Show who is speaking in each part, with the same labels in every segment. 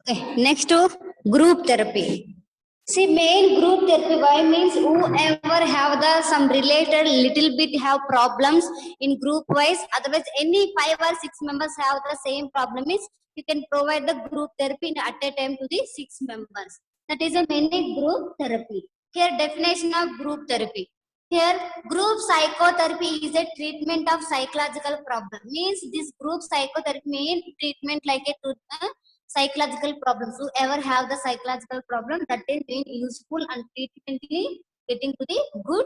Speaker 1: Okay, next to group therapy. See, main group therapy why means whoever have the some related little bit have problems in group wise. Otherwise, any 5 or 6 members have the same problem is you can provide the group therapy at a time to the 6 members. That is a mainly group therapy. Here definition of group therapy. Here group psychotherapy is a treatment of psychological problem. Means this group psychotherapy mean treatment like a psychological problems. Whoever have the psychological problem, that is being useful and treatmentally getting to the good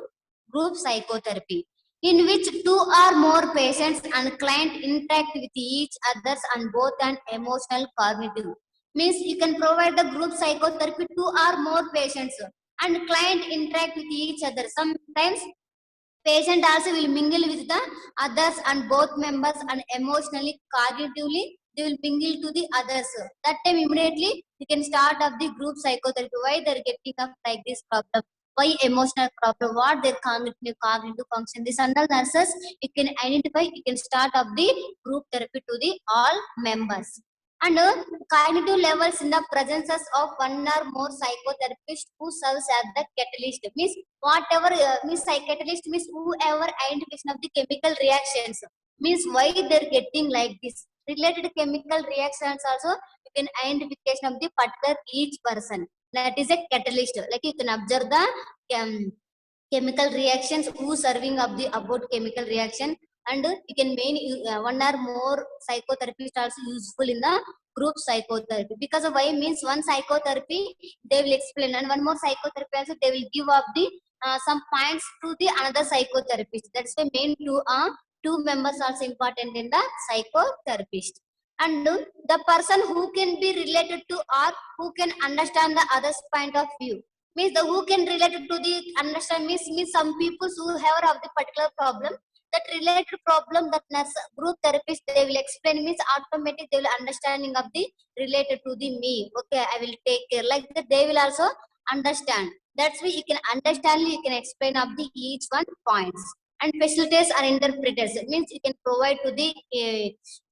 Speaker 1: group psychotherapy, in which 2 or more patients and client interact with each others on both an emotional cognitive. Means you can provide the group psychotherapy 2 or more patients and client interact with each other. Sometimes patient also will mingle with the others and both members and emotionally, cognitively, they will mingle to the others. That time immediately you can start up the group psychotherapy. Why they're getting up like this problem? Why emotional problem? What their cognitive function? This under nurses you can identify. You can start up the group therapy to the all members. And cognitive levels in the presence of 1 or more psychotherapists who serves as the catalyst. Means whatever means psychiatrist means whoever identification of the chemical reactions, means why they're getting like this related chemical reactions also you can identification of the particular each person, that is a catalyst. Like you can observe the chemical reactions who serving of the about chemical reaction, and you can main 1 or more psychotherapist also useful in the group psychotherapy. Because of why means one psychotherapy they will explain and 1 more psychotherapy also they will give up the some points to the another psychotherapist. That's the main two members also important in the psychotherapist. And the person who can be related to or who can understand the other's point of view, means the who can relate to the understand means some people who have of the particular problem, that related problem that nurse group therapist they will explain means automatic they will understanding of the related to the me. Okay, I will take care like that they will also understand. That's why you can understand, you can explain of the each one points. And facilitators and interpreters, it means you can provide to the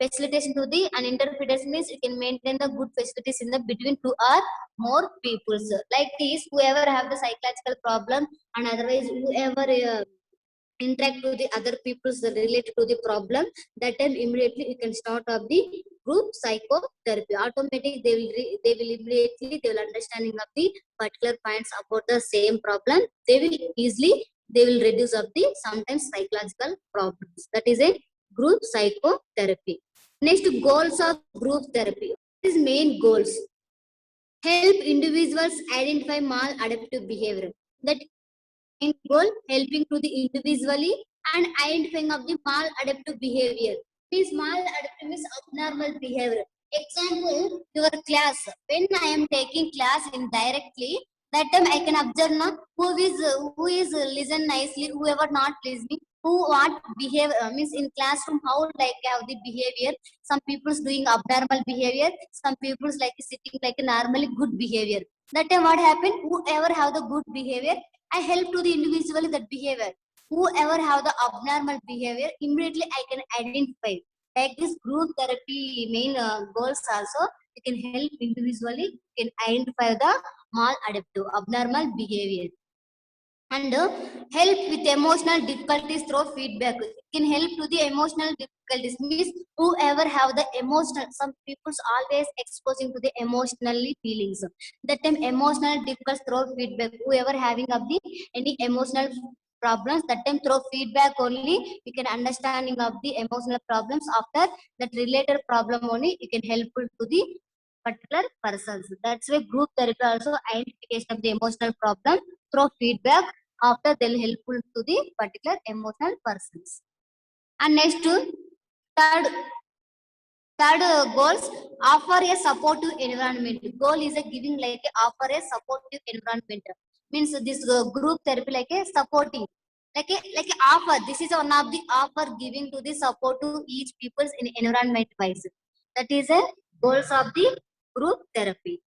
Speaker 1: facilitation to the and interpreters means you can maintain the good facilities in the between 2 or more people. Like this, whoever have the psychological problem and otherwise whoever interact with the other people's related to the problem, that time immediately you can start up the group psychotherapy. Automatically they will immediately they will understanding of the particular points about the same problem. They will easily they will reduce of the sometimes psychological problems. That is a group psychotherapy. Next, goals of group therapy. What is main goals? Help individuals identify maladaptive behavior. That main goal helping to the individually and identifying of the maladaptive behavior. This maladaptive is abnormal behavior. Example, your class. When I am taking class indirectly, that time I can observe now who is listen nicely, whoever not listening, who what behave means in classroom how like have the behavior. Some people's doing abnormal behavior, some people's like sitting like a normally good behavior. That time what happened? Whoever have the good behavior, I help to the individual that behavior. Whoever have the abnormal behavior, immediately I can identify. Like this group therapy main goals also, you can help individually, you can identify the maladaptive, abnormal behavior. And help with emotional difficulties through feedback. It can help to the emotional difficulties. Means whoever have the emotional, some people's always exposing to the emotionally feelings. That time emotional difficulties through feedback. Whoever having of the any emotional problems, that time through feedback only you can understanding of the emotional problems. After that related problem only you can help to the particular persons. That's why group therapy also identification of the emotional problem through feedback. After they'll helpful to the particular emotional persons. And next third goals, offer a supportive environment. Goal is a giving like a offer a supportive environment. Means this group therapy like a supporting, like a offer. This is one of the offer giving to the support to each people's in environment wise. That is a goals of the group therapy.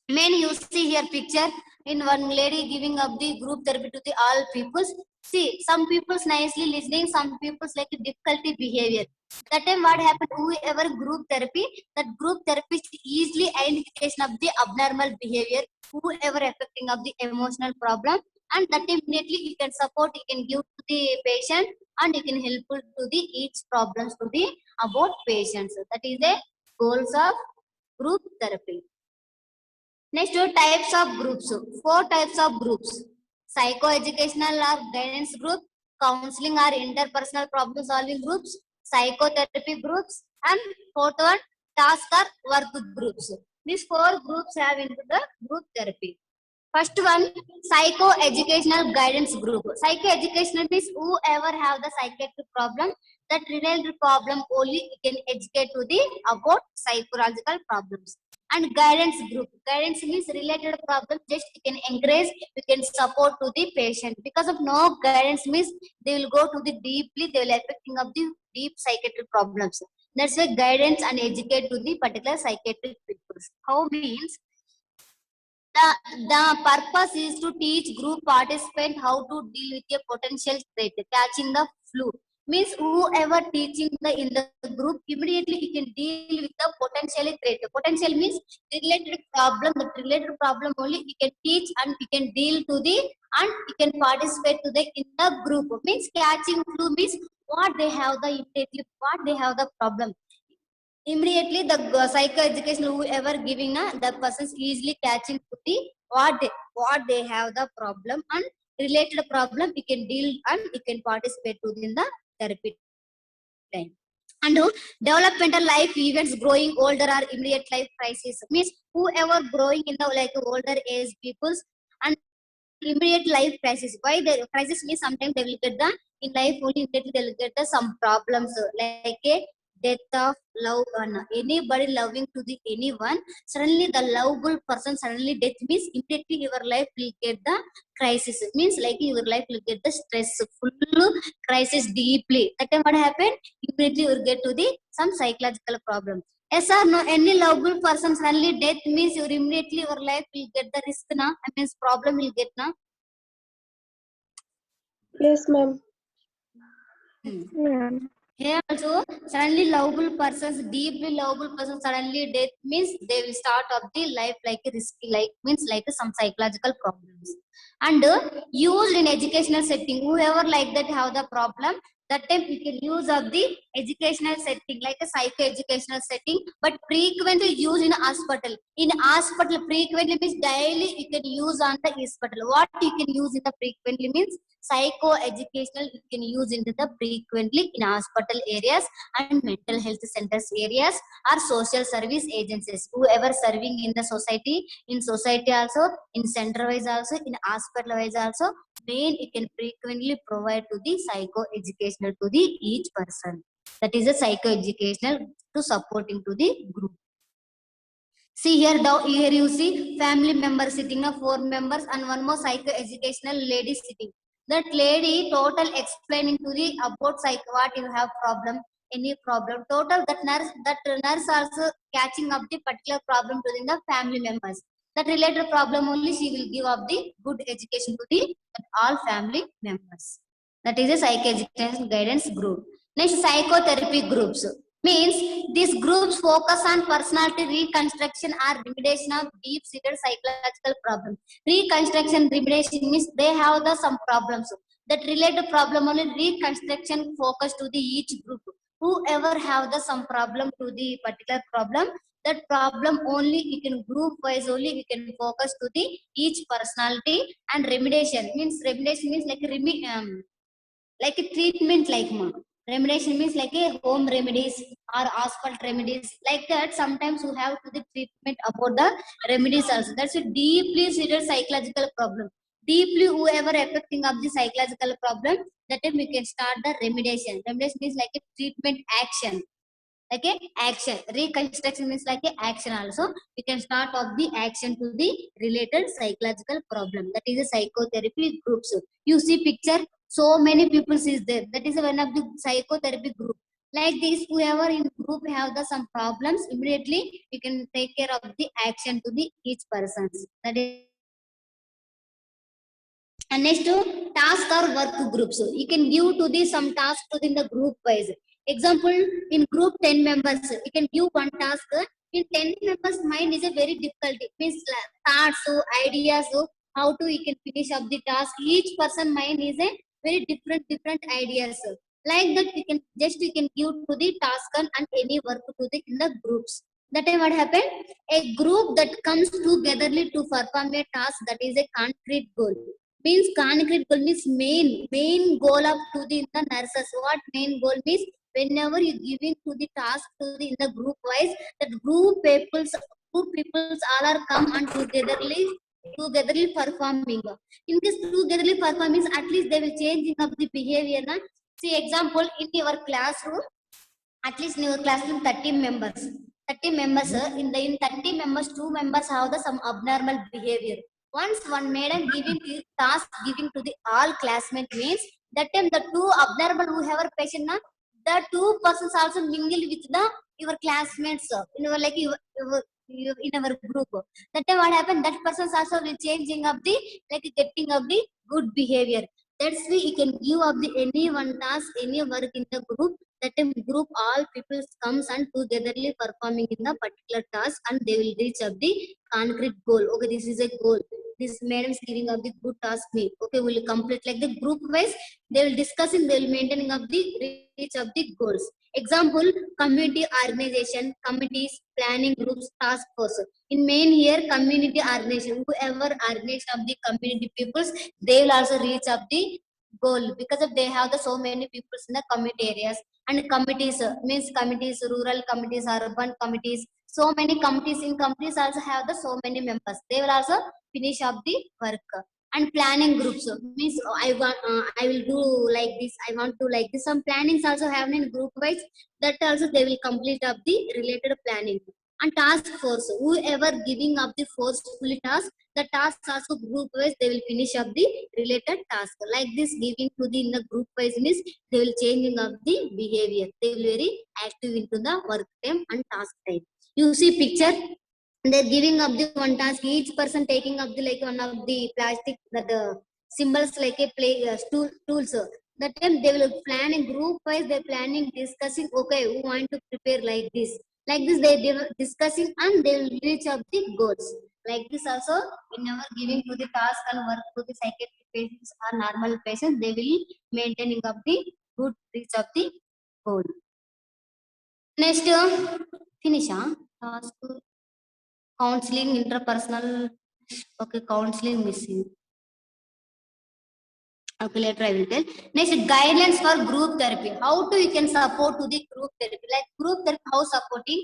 Speaker 1: Main you see here picture in one lady giving up the group therapy to the all peoples. See, some people's nicely listening, some people's like difficulty behavior. That time what happened, whoever group therapy, that group therapist easily identification of the abnormal behavior, whoever affecting of the emotional problem, and that immediately you can support, you can give to the patient, and you can helpful to the each problems to the about patients. That is the goals of group therapy. Next, types of groups. Four types of groups: psychoeducational or guidance group, counseling or interpersonal problem solving groups, psychotherapy groups, and fourth one, task or work groups. These four groups have into the group therapy. First one, psycho-educational guidance group. Psycho-educational means whoever have the psychiatric problem, that related problem only can educate to the about psychological problems. And guidance group. Guidance means related problem, just you can encourage, you can support to the patient. Because of no guidance means they will go to the deeply, they will affecting of the deep psychiatric problems. That's why guidance and educate to the particular psychiatric people. How means the purpose is to teach group participant how to deal with a potential threat. Catching the flu means whoever teaching in the group, immediately he can deal with the potential threat. Potential means related problem. The related problem only he can teach and he can deal to the, and he can participate to the in the group. Means catching flu means what they have the immediately, what they have the problem. Immediately the psychoeducational whoever giving the person's easily catching to the what they have the problem, and related problem you can deal and you can participate within the therapy time. And developmental life events, growing older or immediate life crisis means whoever growing in the like older age peoples and immediate life crisis. Why the crisis means sometimes they will get the in life only immediately they will get the some problems like a death of love one. Anybody loving to the anyone, suddenly the lovable person suddenly death means immediately your life will get the crisis. It means like your life will get the stressful crisis deeply. That time what happened? Immediately you will get to the some psychological problem. Yes or no? Any lovable person suddenly death means you immediately your life will get the risk na. I mean problem will get na.
Speaker 2: Yes, ma'am.
Speaker 1: Here also suddenly lovable persons, deeply lovable persons suddenly death means they will start up the life like a risky, like means like some psychological problems. And used in educational setting, whoever like that have the problem, that time we can use of the educational setting like a psycho-educational setting, but frequently used in hospital. In hospital frequently means daily you can use on the hospital. What you can use in the frequently means psycho-educational you can use into the frequently in hospital areas and mental health centers areas or social service agencies. Whoever serving in the society also, in center wise also, in hospital wise also, main it can frequently provide to the psycho-educational to the each person. That is a psycho-educational to supporting to the group. See here, down here you see family members sitting, 4 members and one more psycho-educational lady sitting. That lady total explaining to the about what you have problem, any problem. Total that nurse also catching up the particular problem to the family members. That related problem only she will give up the good education to the all family members. That is a psycho-educational guidance group. Next, psychotherapy groups. Means these groups focus on personality reconstruction or remediation of deep-seated psychological problems. Reconstruction, remediation means they have the some problems. That related problem only reconstruction focus to the each group. Whoever have the some problem to the particular problem, that problem only you can group wise only we can focus to the each personality. And remediation means like a treatment like remediation means like a home remedies or hospital remedies like that. Sometimes you have to the treatment about the remedies also. That's a deeply seated psychological problem. Deeply whoever affecting of the psychological problem, that time we can start the remediation. Remediation means like a treatment action, like a action. Reconstruction means like a action also. We can start off the action to the related psychological problem. That is a psychotherapy groups. You see picture, so many people is there. That is one of the psychotherapy group. Like this, whoever in group have the some problems, immediately you can take care of the action to the each persons. That is. And next to task or work groups. So you can give to the some task within the group wise. Example, in group 10 members, you can give one task. In 10 members, mind is a very difficult. It means thoughts, so ideas, so how to you can finish up the task. Each person mind is a very different ideas. Like that, you can give to the task and any work to the in the groups. That time what happened? A group that comes togetherly to perform a task, that is a concrete goal. Means concrete goal means main goal of to the nurses. What main goal means? Whenever you giving to the task to the in the group wise, that group peoples all are come and togetherly performing. In this togetherly performing, at least they will changing of the behavior. Na? See example, in your classroom, at least in your classroom 30 members. 30 members, in 30 members, 2 members have the some abnormal behavior. Once one madam giving the task giving to the all classmate means, that time the two abnormal whoever patient na, the two persons also mingle with the your classmates, in our like in our group. That time what happened? That persons also will changing of the like getting of the good behavior. That's why you can give of the any one task, any work in the group. That time group all people comes and togetherly performing in the particular task, and they will reach up the concrete goal. Okay, this is a goal. This madam is giving up the good task me. Okay, we'll complete like the group wise. They will discussing. They will maintaining of the reach of the goals. Example: community organization, committees, planning groups, task force. In main here, community organization. Whoever organization of the community peoples, they will also reach up the goal, because of they have the so many peoples in the community areas. And committees, means committees, rural committees, urban committees, so many committees. In committees also have the so many members, they will also finish up the work. And planning groups, means I will do like this, I want to like this, some plannings also have in group wise, that also they will complete up the related planning. And task force, whoever giving up the forcefully task, the tasks also group wise, they will finish up the related task. Like this, giving to the in the group wise means, they will changing up the behavior, they will very active into the work time and task time. You see picture, they're giving up the one task, each person taking up the like one of the plastic, that symbols like a play tools. That time they will plan in group wise, they're planning, discussing, okay, who want to prepare like this. Like this, they were discussing and they will reach up the goals. Like this also, whenever giving to the task and work to the psychiatric patients or normal patients, they will maintaining up the good reach of the goal. Next, finish, task, counseling, interpersonal. Okay, counseling missing. Okay, later I will tell. Next, guidelines for group therapy. How to you can support to the group therapy? Like group therapy, how supporting?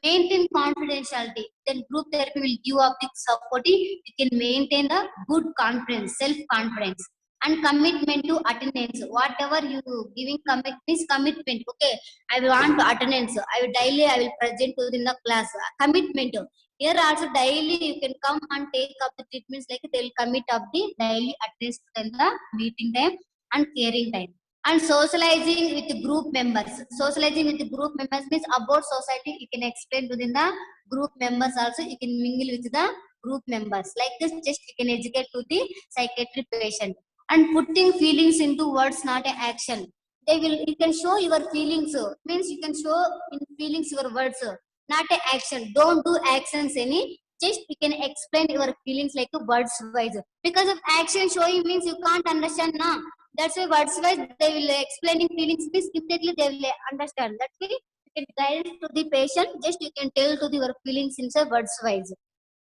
Speaker 1: Maintain confidentiality. Then group therapy will give up the supporting. You can maintain the good confidence, self-confidence, and commitment to attendance. Whatever you giving commitment. Okay, I will want to attendance. I will present within the class. Commitment. Here also daily you can come and take up the treatments, like they will commit up the daily at least in the meeting time and caring time. And socializing with the group members. Socializing with the group members means about society you can explain within the group members also, you can mingle with the group members. Like this, just you can educate to the psychiatric patient. And putting feelings into words, not a action. They will, you can show your feelings, means you can show in feelings your words, not a action. Don't do actions any. Just you can explain your feelings like a words wise. Because of action showing means you can't understand now. That's why words wise they will explaining feelings means immediately they will understand. That's why you can guide to the patient. Just you can tell to the your feelings in say words wise.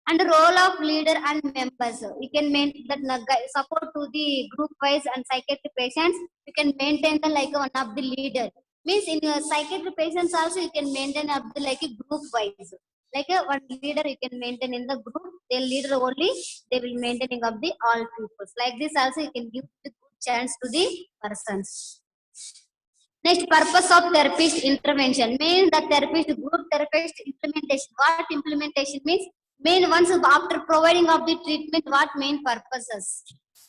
Speaker 1: And the role of leader and members, you can maintain that support to the group wise and psychiatric patients, you can maintain the like one of the leader. Means in your psychiatric patients also you can maintain up the like a group wise, like a one leader you can maintain in the group, the leader only they will maintaining of the all peoples. Like this also you can give the good chance to the persons. Next, purpose of therapist intervention means the therapist, group therapist implementation. What implementation means? Main once after providing of the treatment, what main purposes?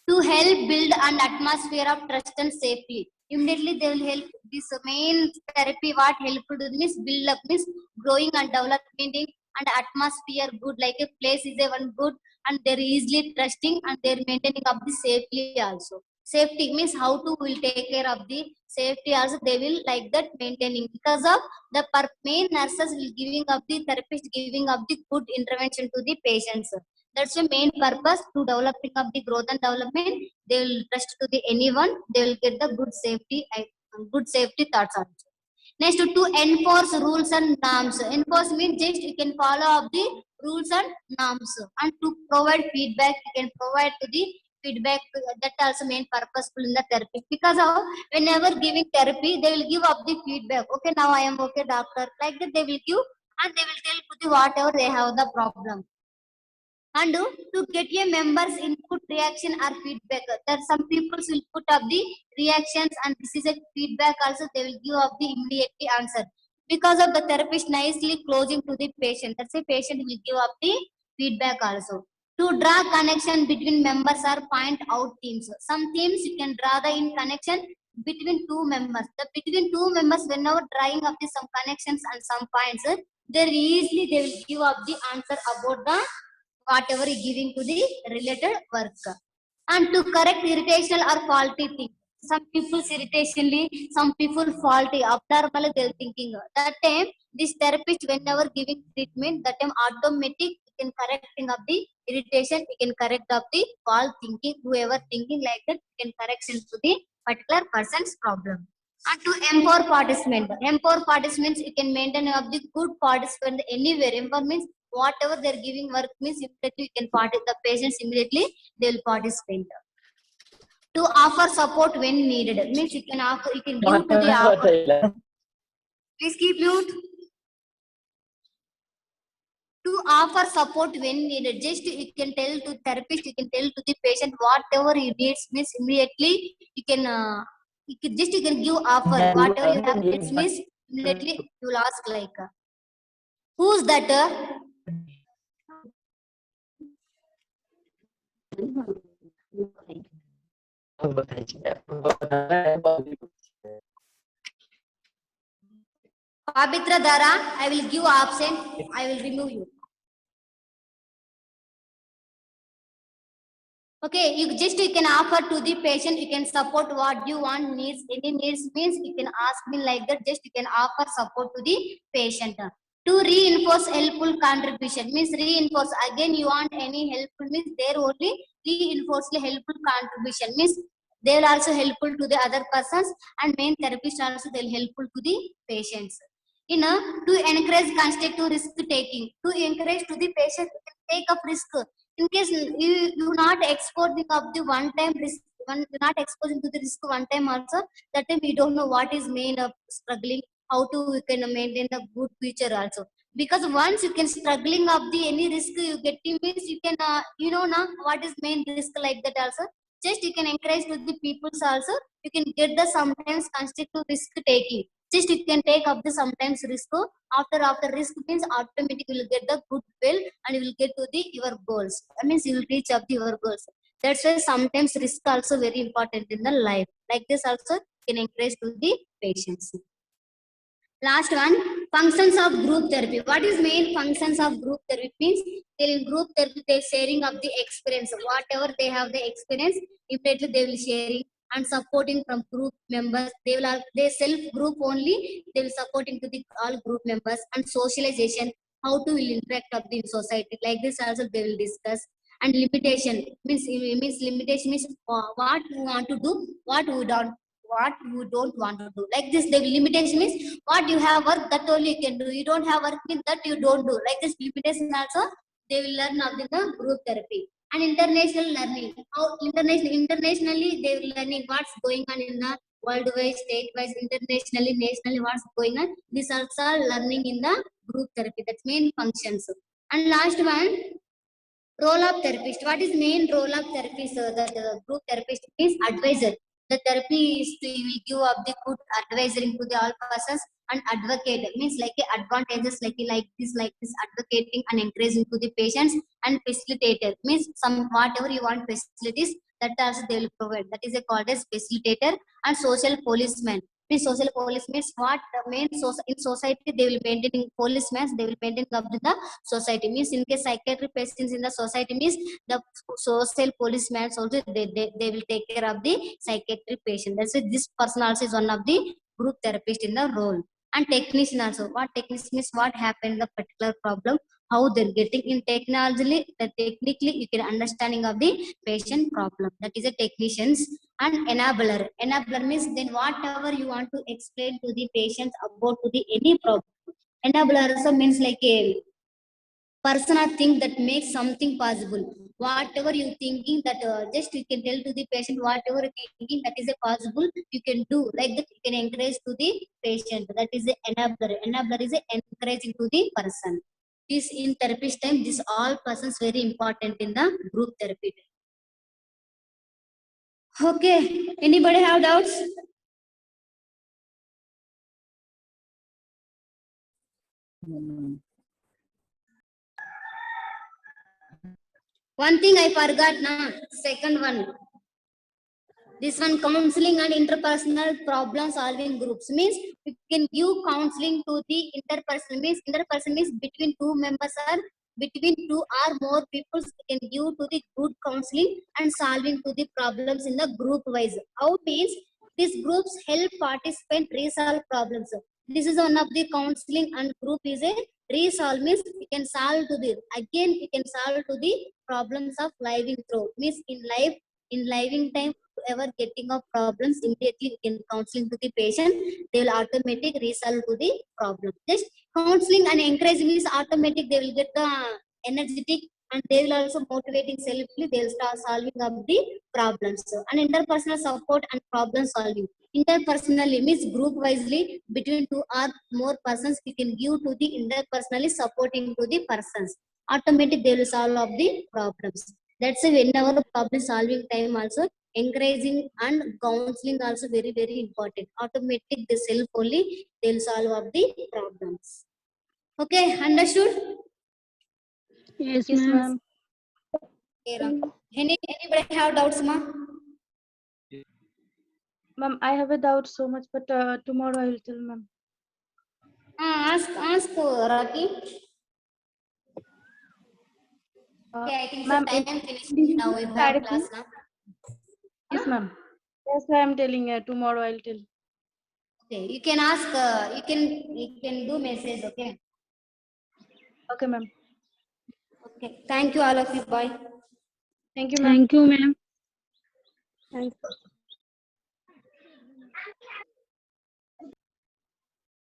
Speaker 1: To help build an atmosphere of trust and safety. immediately they will help. This main therapy what helpful to means build up means growing and development and atmosphere good, like a place is a one good and they're easily trusting and they're maintaining of the safely also. Safety means how to will take care of the safety also, they will like that maintaining because of the main nurses will giving up the therapist giving up the good intervention to the patients. That's the main purpose to developing of the growth and development. They will trust to the anyone, they will get the good safety thoughts also. Next, to enforce rules and norms. Enforce means just you can follow up the rules and norms, and to provide feedback, you can provide to the feedback. That also main purposeful in the therapy, because of whenever giving therapy they will give up the feedback. Okay, now I am okay, doctor. Like that they will give, and they will tell to the whatever they have the problem. And to get a member's input, reaction or feedback, that some people will put up the reactions and this is a feedback also, they will give up the immediately answer because of the therapist nicely closing to the patient. That's a patient will give up the feedback also. To draw connection between members or point out themes, some themes you can draw the in connection between two members. The between two members whenever drawing up the some connections and some points, they easily they will give up the answer about the whatever is giving to the related work. And to correct irritational or faulty thing, some people's irritationally, some people faulty abnormal they're thinking, that time this therapist whenever giving treatment, that time automatic you can correcting of the irritation, you can correct of the fault thinking, whoever thinking like that you can correction to the particular person's problem. And to empower participant, empower participants you can maintain of the good participant anywhere. Empower means whatever they're giving work means immediately you can participate, the patients immediately they will participate. To offer support when needed means you can offer, you can give to the offer. Please keep mute. To offer support when needed, just you can tell to therapist, you can tell to the patient whatever he needs means immediately you can just you can give offer whatever you have needs means immediately you will ask like who's that Pabitra Dara, I will give absent, I will remove you. Okay, you can offer to the patient, you can support what you want, needs, any needs means you can ask me like that, just you can offer support to the patient. To reinforce helpful contribution means reinforce, again you want any helpful means there only reinforce the helpful contribution means they will also helpful to the other persons, and main therapist also they will helpful to the patients. To encourage constructive risk taking, to encourage to the patient to take up risk. In case you not exposing of the one time risk, you're not exposing to the risk one time also, that time we don't know what is main of struggling, how to you can maintain the good future also. Because once you can struggling of the any risk you get means you can you know now what is main risk like that also. Just you can encourage to the peoples also, you can get the sometimes constructive risk taking. Just you can take up the sometimes risk. After risk means automatically you will get the goodwill and you will get to the your goals. That means you will reach up the your goals. That's why sometimes risk also very important in the life. Like this also can encourage to the patients. Last one, functions of group therapy. What is main functions of group therapy means? In group therapy, they're sharing of the experience. Whatever they have the experience, immediately they will sharing and supporting from group members. They will they self group only. They will supporting to the all group members, and socialization. How to will interact of the society. Like this also they will discuss. And limitation means limitation means what we want to do, what you don't want to do. Like this, the limitation is what you have work that only you can do. You don't have work means that you don't do. Like this limitation also they will learn of the group therapy. And international learning. How internationally they will learning what's going on in the worldwide, state-wise, internationally, nationally, what's going on. This also learning in the group therapy. That's main functions. And last one, role of therapist. What is main role of therapist? The group therapist is advisor. The therapy is to will give up the good advisory to the all persons, and advocate means like a advantages like this advocating and encouraging to the patients. And facilitator means some whatever you want facilities that also they will provide. That is called as facilitator. And social policeman. Means social police means what main in society they will maintain policemen, they will maintain up the society. Means in case psychiatric patients in the society means the social policemen also they will take care of the psychiatric patient. That's why this person also is one of the group therapist in the role. And technician also. What technician means what happened the particular problem, how they're getting in technologically, technically you can understanding of the patient problem. That is a technicians. And enabler. Enabler means then whatever you want to explain to the patients about to the any problem. Enabler also means like a person or thing that makes something possible. Whatever you thinking that just you can tell to the patient whatever you thinking that is a possible you can do, like that you can encourage to the patient. That is the enabler. Enabler is a encouraging to the person. This in therapist time, this all persons very important in the group therapy. Okay, anybody have doubts? One thing I forgot now, second one. This one, counseling and interpersonal problem solving groups means you can give counseling to the interpersonal. Means interpersonal means between two members or between two or more people, you can give to the good counseling and solving to the problems in the group wise. How means these groups help participants resolve problems. This is one of the counseling and group is a resolve means you can solve to the again you can solve to the problems of living through. Means in life, in living time ever getting of problems, immediately in counseling to the patient, they will automatic resolve to the problem. Just counseling and encouraging is automatic, they will get the energetic and they will also motivating selfly, they will start solving up the problems. And interpersonal support and problem solving. Interpersonally means group wisely between two or more persons, we can give to the interpersonally supporting to the persons. Automatic they will solve of the problems. That's why whenever problem solving time also encouraging and counseling also very important. Automatic the self only they will solve of the problems. Okay, understood?
Speaker 2: Yes,
Speaker 3: Yes,
Speaker 2: ma'am.
Speaker 3: ma'am.
Speaker 1: Okay, anybody have doubts, ma?
Speaker 3: Ma'am, I have a doubt so much, but tomorrow I will tell ma'am.
Speaker 1: Ask Rocky. Okay, I think so
Speaker 3: Ma'am,
Speaker 1: time finished now. We have
Speaker 3: therapy?
Speaker 1: class now.
Speaker 3: Yes, ma'am. That's why I'm telling tomorrow I'll tell.
Speaker 1: Okay, you can ask. You can do message. Okay.
Speaker 3: Okay, ma'am.
Speaker 1: Okay. Thank you all of you. Bye.
Speaker 3: Thank you, ma'am.
Speaker 2: Thank you, ma'am.
Speaker 3: Thank you.